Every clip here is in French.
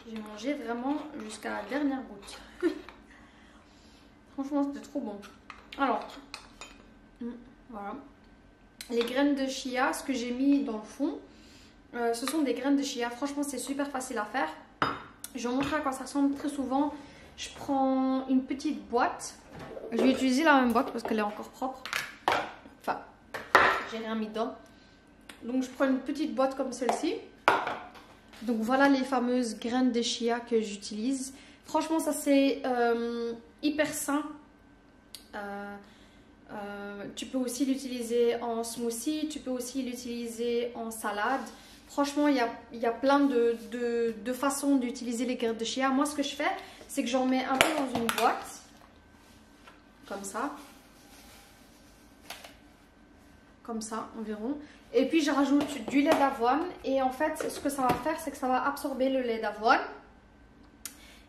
J'ai mangé vraiment jusqu'à la dernière goutte. Franchement, c'était trop bon. Alors, voilà. Les graines de chia, ce que j'ai mis dans le fond, ce sont des graines de chia. Franchement, c'est super facile à faire. Je vais vous montrer à quoi ça ressemble. Très souvent, je prends une petite boîte. Je vais utiliser la même boîte parce qu'elle est encore propre. Enfin, j'ai rien mis dedans. Donc, je prends une petite boîte comme celle-ci. Donc voilà les fameuses graines de chia que j'utilise. Franchement, ça c'est hyper sain. Tu peux aussi l'utiliser en smoothie, tu peux aussi l'utiliser en salade. Franchement, il y a plein de façons d'utiliser les graines de chia. Moi, ce que je fais, c'est que j'en mets un peu dans une boîte, comme ça environ. Et puis je rajoute du lait d'avoine et en fait ce que ça va faire, c'est que ça va absorber le lait d'avoine.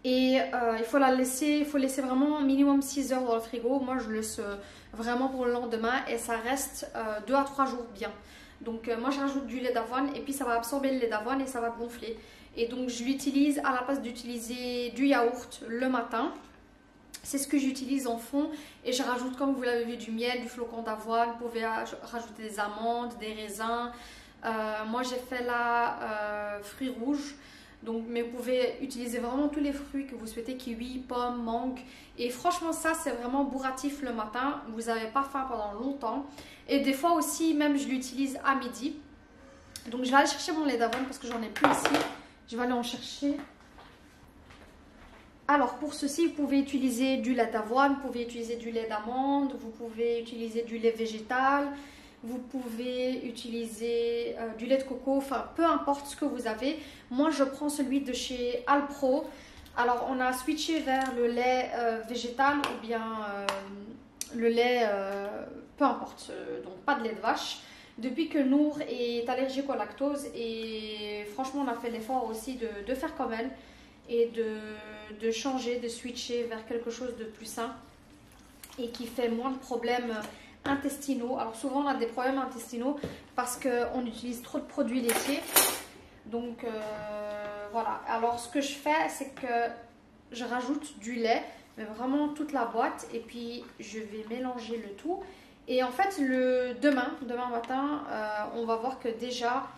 Et il faut laisser vraiment minimum 6 heures dans le frigo. Moi je laisse vraiment pour le lendemain et ça reste 2 à 3 jours bien. Donc moi je rajoute du lait d'avoine et puis ça va absorber le lait d'avoine et ça va gonfler. Et donc je l'utilise à la place d'utiliser du yaourt le matin. C'est ce que j'utilise en fond et je rajoute, comme vous l'avez vu, du miel, du flocon d'avoine. Vous pouvez rajouter des amandes, des raisins. Moi j'ai fait là fruits rouges. Donc, mais vous pouvez utiliser vraiment tous les fruits que vous souhaitez, kiwi, pommes, mangue. Et franchement ça c'est vraiment bourratif le matin. Vous n'avez pas faim pendant longtemps. Et des fois aussi même je l'utilise à midi. Donc je vais aller chercher mon lait d'avoine parce que j'en ai plus ici. Je vais aller en chercher. Alors pour ceci, vous pouvez utiliser du lait d'avoine, vous pouvez utiliser du lait d'amande, vous pouvez utiliser du lait végétal, vous pouvez utiliser du lait de coco, enfin peu importe ce que vous avez. Moi je prends celui de chez Alpro. Alors on a switché vers le lait végétal ou bien le lait, peu importe, donc pas de lait de vache. Depuis que Nour est allergique au lactose et franchement on a fait l'effort aussi de faire comme elle. Et de changer, de switcher vers quelque chose de plus sain et qui fait moins de problèmes intestinaux. Alors souvent on a des problèmes intestinaux parce qu'on utilise trop de produits laitiers. Donc voilà. Alors ce que je fais, c'est que je rajoute du lait, mais vraiment toute la boîte, et puis je vais mélanger le tout. Et en fait demain matin, on va voir que déjà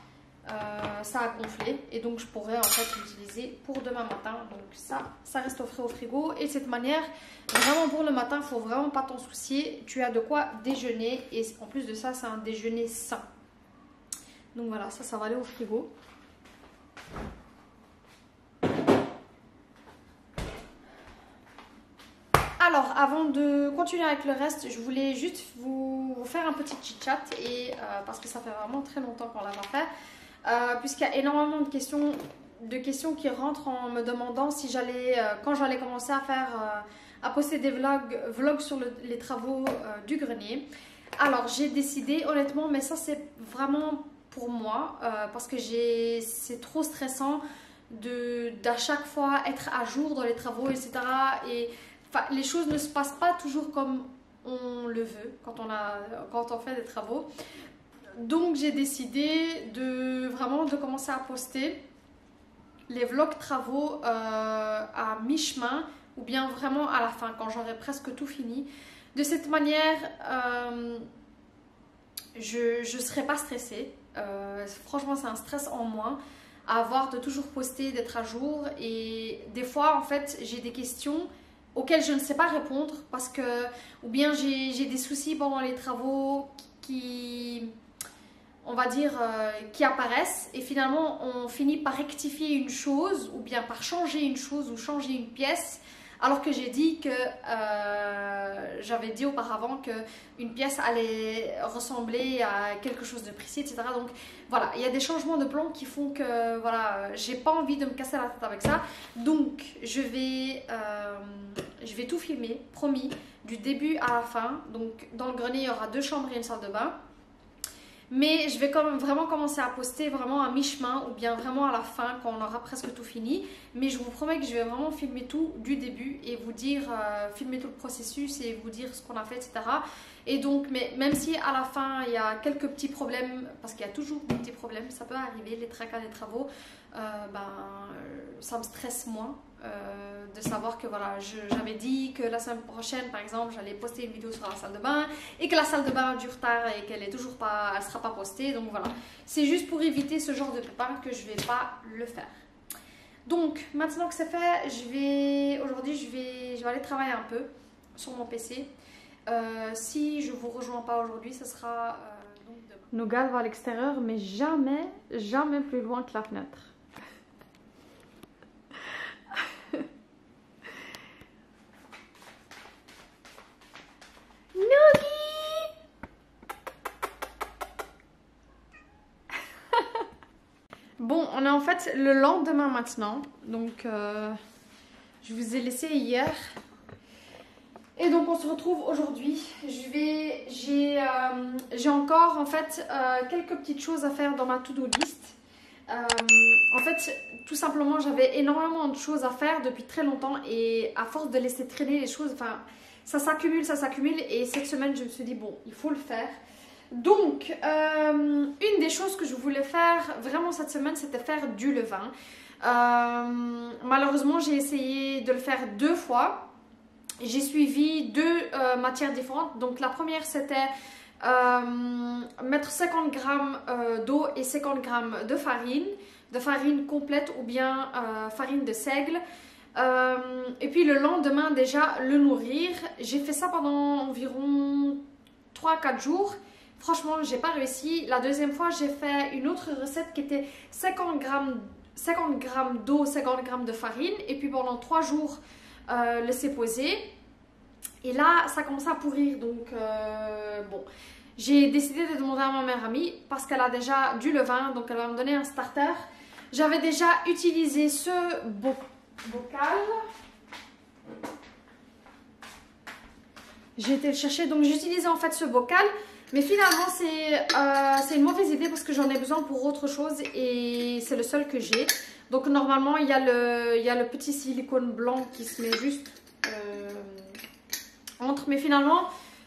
ça a gonflé et donc je pourrais en fait l'utiliser pour demain matin. Donc ça reste au frais au frigo et de cette manière, vraiment pour le matin, il ne faut vraiment pas t'en soucier. Tu as de quoi déjeuner et en plus de ça, c'est un déjeuner sain. Donc voilà, ça va aller au frigo. Alors, avant de continuer avec le reste, je voulais juste vous faire un petit chit-chat et parce que ça fait vraiment très longtemps qu'on l'a pas fait, puisqu'il y a énormément de questions qui rentrent en me demandant si quand j'allais commencer à poster des vlogs sur les travaux du grenier. Alors, j'ai décidé honnêtement, mais ça c'est vraiment pour moi, parce que c'est trop stressant d'à chaque fois être à jour dans les travaux, etc. Et enfin, les choses ne se passent pas toujours comme on le veut quand on fait des travaux. Donc j'ai décidé vraiment de commencer à poster les vlogs travaux à mi-chemin ou bien vraiment à la fin quand j'aurai presque tout fini. De cette manière, je ne serai pas stressée. Franchement, c'est un stress en moins à avoir de toujours poster, d'être à jour. Et des fois, en fait, j'ai des questions auxquelles je ne sais pas répondre parce que, ou bien j'ai des soucis pendant les travaux qui, on va dire, qui apparaissent et finalement on finit par rectifier une chose ou bien par changer une chose ou changer une pièce alors que j'ai dit que j'avais dit auparavant qu'une pièce allait ressembler à quelque chose de précis, etc. Donc voilà, il y a des changements de plan qui font que voilà, j'ai pas envie de me casser la tête avec ça. Donc je vais tout filmer, promis, du début à la fin. Donc dans le grenier, il y aura 2 chambres et une salle de bain. Mais je vais quand même vraiment commencer à poster vraiment à mi-chemin ou bien vraiment à la fin quand on aura presque tout fini. Mais je vous promets que je vais vraiment filmer tout du début et vous dire, filmer tout le processus et vous dire ce qu'on a fait, etc. Et donc, mais même si à la fin il y a quelques petits problèmes, parce qu'il y a toujours des petits problèmes, ça peut arriver, les tracas des travaux, ça me stresse moins. De savoir que voilà, j'avais dit que la semaine prochaine par exemple j'allais poster une vidéo sur la salle de bain et que la salle de bain a du retard et qu'elle est toujours pas, elle sera pas postée, donc voilà, c'est juste pour éviter ce genre de pépin que je vais pas le faire. Donc maintenant que c'est fait, aujourd'hui je vais aller travailler un peu sur mon PC. Si je vous rejoins pas aujourd'hui, ce sera donc demain. Nogal va à l'extérieur mais jamais plus loin que la fenêtre. Bon, on est en fait le lendemain maintenant, donc je vous ai laissé hier et donc on se retrouve aujourd'hui. J'ai encore en fait quelques petites choses à faire dans ma to-do list. En fait, tout simplement, j'avais énormément de choses à faire depuis très longtemps et à force de laisser traîner les choses, enfin, ça s'accumule et cette semaine, je me suis dit bon, il faut le faire. Donc, une des choses que je voulais faire vraiment cette semaine, c'était faire du levain. Malheureusement, j'ai essayé de le faire 2 fois. J'ai suivi 2 matières différentes. Donc, la première, c'était mettre 50 g d'eau et 50 g de farine complète ou bien farine de seigle. Et puis, le lendemain, déjà, le nourrir. J'ai fait ça pendant environ 3-4 jours. Franchement, j'ai pas réussi. La deuxième fois, j'ai fait une autre recette qui était 50 g d'eau, 50 g de farine. Et puis pendant 3 jours, laisser poser. Et là, ça commence à pourrir. Donc, bon, j'ai décidé de demander à ma meilleure amie parce qu'elle a déjà du levain. Donc, elle va me donner un starter. J'avais déjà utilisé ce bocal. J'ai été le chercher. Donc, j'utilisais en fait ce bocal. Mais finalement, c'est une mauvaise idée parce que j'en ai besoin pour autre chose et c'est le seul que j'ai. Donc normalement, il y a le petit silicone blanc qui se met juste entre. Mais finalement,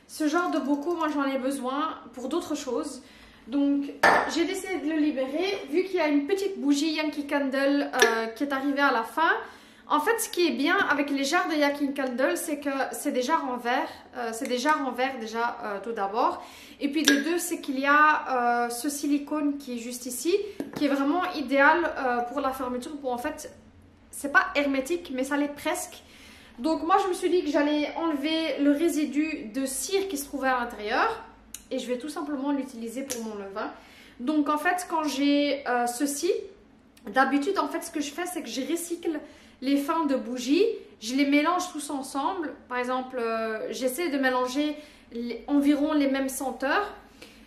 ce genre de bocaux, moi j'en ai besoin pour d'autres choses. Donc j'ai décidé de le libérer. Vu qu'il y a une petite bougie Yankee Candle qui est arrivée à la fin, En fait, ce qui est bien avec les jarres de Yakin Candle, c'est que c'est des jarres en verre. C'est des jarres en verre déjà tout d'abord. Et puis de deux, c'est qu'il y a ce silicone qui est juste ici, qui est vraiment idéal pour la fermeture. Pour en fait, c'est pas hermétique, mais ça l'est presque. Donc moi, je me suis dit que j'allais enlever le résidu de cire qui se trouvait à l'intérieur. Et je vais tout simplement l'utiliser pour mon levain. Donc en fait, quand j'ai ceci, d'habitude, en fait, ce que je fais, c'est que je recycle les fins de bougies, je les mélange tous ensemble. Par exemple, j'essaie de mélanger environ les mêmes senteurs.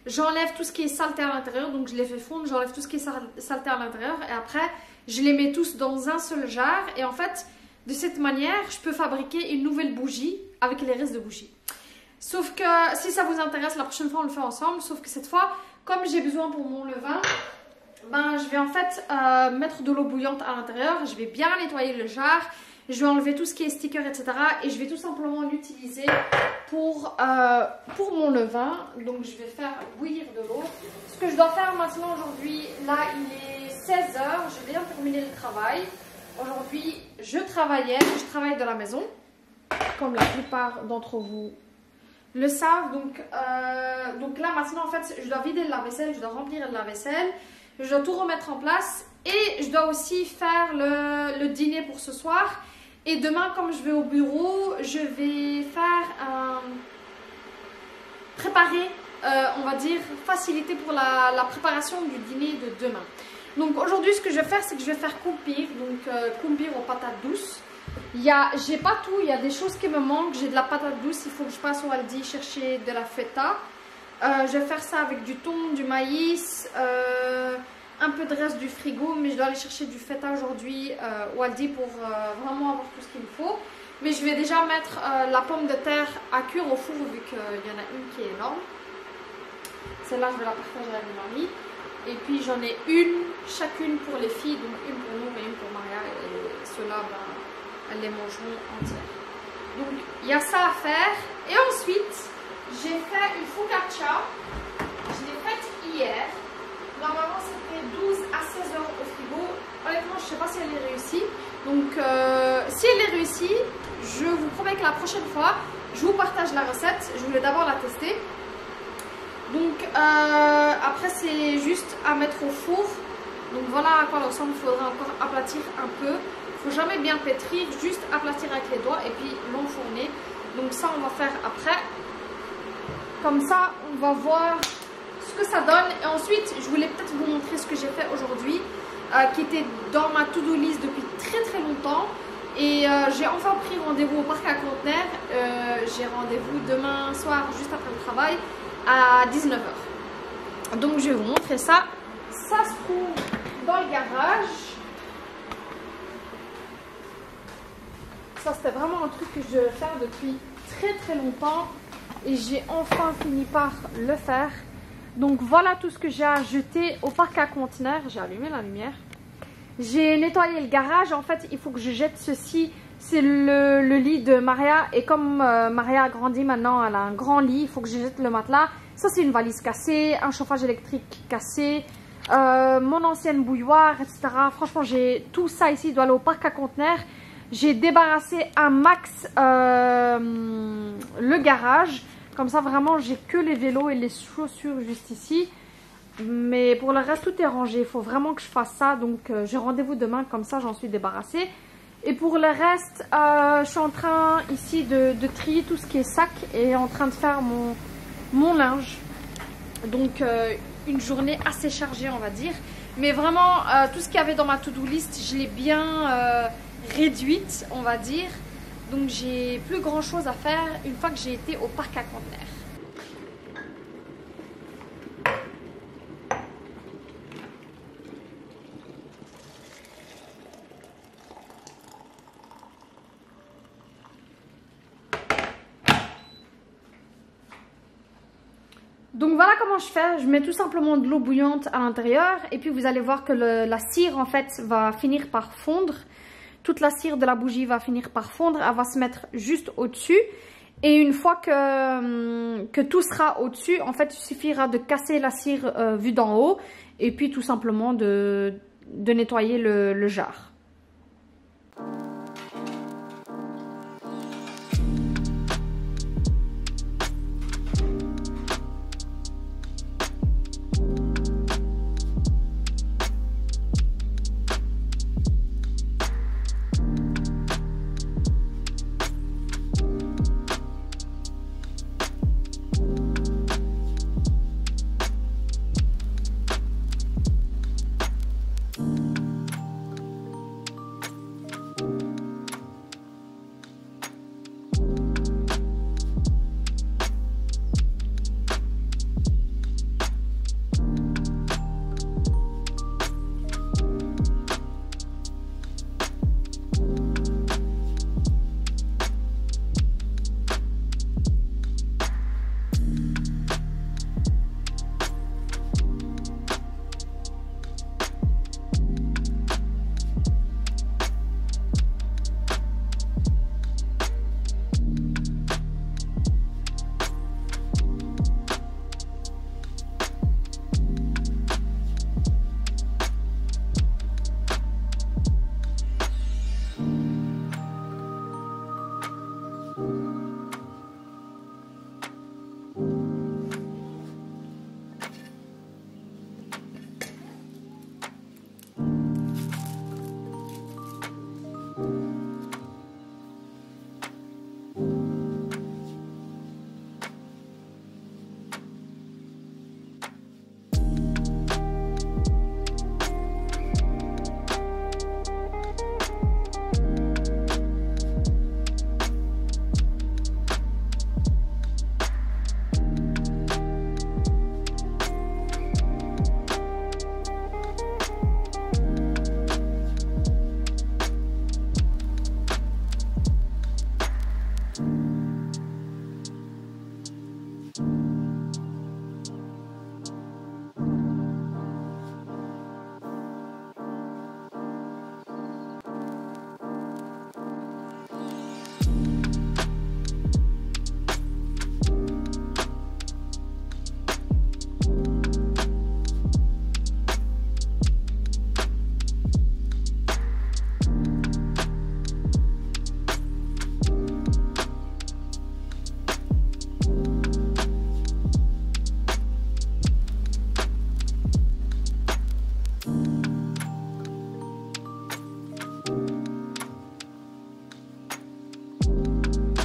J'enlève tout ce qui est saleté à l'intérieur, donc je les fais fondre, j'enlève tout ce qui est saleté à l'intérieur et après, je les mets tous dans un seul jar. Et en fait, de cette manière, je peux fabriquer une nouvelle bougie avec les restes de bougies. Sauf que si ça vous intéresse, la prochaine fois, on le fait ensemble. Sauf que cette fois, comme j'ai besoin pour mon levain, ben, je vais en fait mettre de l'eau bouillante à l'intérieur. Je vais bien nettoyer le jar. Je vais enlever tout ce qui est sticker, etc. Et je vais tout simplement l'utiliser pour mon levain. Donc, je vais faire bouillir de l'eau. Ce que je dois faire maintenant aujourd'hui, là, il est 16 h. Je viens de terminer le travail. Aujourd'hui, je travaille de la maison, comme la plupart d'entre vous le savent. Donc là, maintenant, en fait, je dois vider le lave-vaisselle, je dois remplir le lave-vaisselle. Je dois tout remettre en place et je dois aussi faire le dîner pour ce soir. Et demain, comme je vais au bureau, je vais faire préparer, on va dire, faciliter pour la préparation du dîner de demain. Donc aujourd'hui, ce que je vais faire, c'est que je vais faire kumpir, donc kumpir aux patates douces. J'ai pas tout, il y a des choses qui me manquent. J'ai de la patate douce, il faut que je passe au Aldi chercher de la feta. Je vais faire ça avec du thon, du maïs, un peu de reste du frigo, mais je dois aller chercher du feta aujourd'hui au Aldi pour vraiment avoir tout ce qu'il me faut. Mais je vais déjà mettre la pomme de terre à cuire au four vu qu'il y en a une qui est énorme. Celle-là, je vais la partager avec Marie. Et puis j'en ai une chacune pour les filles, donc une pour nous et une pour Maria. Et ceux-là, ben, elles les mangeront entières. Donc il y a ça à faire. Et ensuite, j'ai fait une focaccia. Je l'ai faite hier. Normalement, c'était 12 à 16 heures au frigo. Honnêtement, je ne sais pas si elle est réussie. Donc, si elle est réussie, je vous promets que la prochaine fois, je vous partage la recette. Je voulais d'abord la tester. Donc, après, c'est juste à mettre au four. Donc, voilà à quoi elle ressemble. Il faudra encore aplatir un peu. Il ne faut jamais bien pétrir, juste aplatir avec les doigts et puis l'enfourner. Donc, ça, on va faire après. Comme ça, on va voir ce que ça donne. Et ensuite, je voulais peut-être vous montrer ce que j'ai fait aujourd'hui, qui était dans ma to-do list depuis très très longtemps. Et j'ai enfin pris rendez-vous au parc à conteneurs. J'ai rendez-vous demain soir, juste après le travail, à 19 h. Donc je vais vous montrer ça. Ça se trouve dans le garage. Ça, c'était vraiment un truc que je devais faire depuis très très longtemps. Et j'ai enfin fini par le faire. Donc voilà tout ce que j'ai à jeter au parc à conteneurs. J'ai allumé la lumière. J'ai nettoyé le garage. En fait, il faut que je jette ceci. C'est le lit de Maria. Et comme Maria a grandi maintenant, elle a un grand lit. Il faut que je jette le matelas. Ça, c'est une valise cassée. Un chauffage électrique cassé. Mon ancienne bouilloire, etc. Franchement, j'ai tout ça ici. Il doit aller au parc à conteneurs. J'ai débarrassé un max le garage. Comme ça, vraiment, j'ai que les vélos et les chaussures juste ici. Mais pour le reste, tout est rangé. Il faut vraiment que je fasse ça. Donc, j'ai rendez-vous demain. Comme ça, j'en suis débarrassée. Et pour le reste, je suis en train ici de trier tout ce qui est sac. Et en train de faire mon linge. Donc, une journée assez chargée, on va dire. Mais vraiment, tout ce qu'il y avait dans ma to-do list, je l'ai bien réduite, on va dire. Donc j'ai plus grand chose à faire une fois que j'ai été au parc à conteneurs. Donc voilà comment je fais. Je mets tout simplement de l'eau bouillante à l'intérieur et puis vous allez voir que la cire en fait va finir par fondre. Toute la cire de la bougie va finir par fondre, elle va se mettre juste au-dessus. Et une fois que tout sera au-dessus, en fait, il suffira de casser la cire vue d'en haut et puis tout simplement de nettoyer le jar.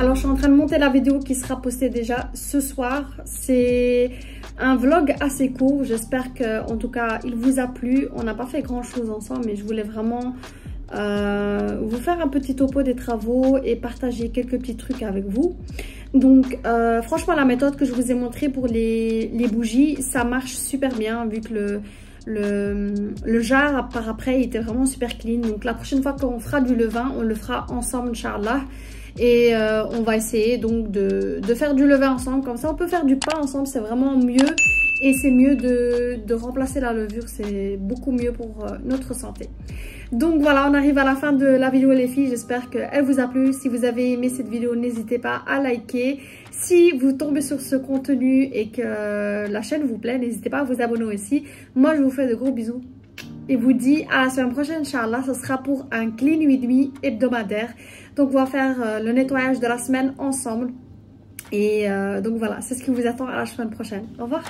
Alors je suis en train de monter la vidéo qui sera postée déjà ce soir. C'est un vlog assez court, j'espère que en tout cas il vous a plu. On n'a pas fait grand chose ensemble, mais je voulais vraiment vous faire un petit topo des travaux et partager quelques petits trucs avec vous. Donc franchement la méthode que je vous ai montrée pour les bougies, ça marche super bien vu que le jar par après il était vraiment super clean. Donc la prochaine fois qu'on fera du levain, on le fera ensemble Inch'Allah. Et on va essayer donc de faire du levain ensemble, comme ça on peut faire du pain ensemble, c'est vraiment mieux. Et c'est mieux de remplacer la levure, c'est beaucoup mieux pour notre santé. Donc voilà, on arrive à la fin de la vidéo les filles, j'espère qu'elle vous a plu. Si vous avez aimé cette vidéo, n'hésitez pas à liker. Si vous tombez sur ce contenu et que la chaîne vous plaît, n'hésitez pas à vous abonner aussi. Moi je vous fais de gros bisous et vous dis à la semaine prochaine Inch'Allah. Ce sera pour un clean with me hebdomadaire. Donc on va faire le nettoyage de la semaine ensemble. Et donc voilà, c'est ce qui vous attend à la semaine prochaine. Au revoir.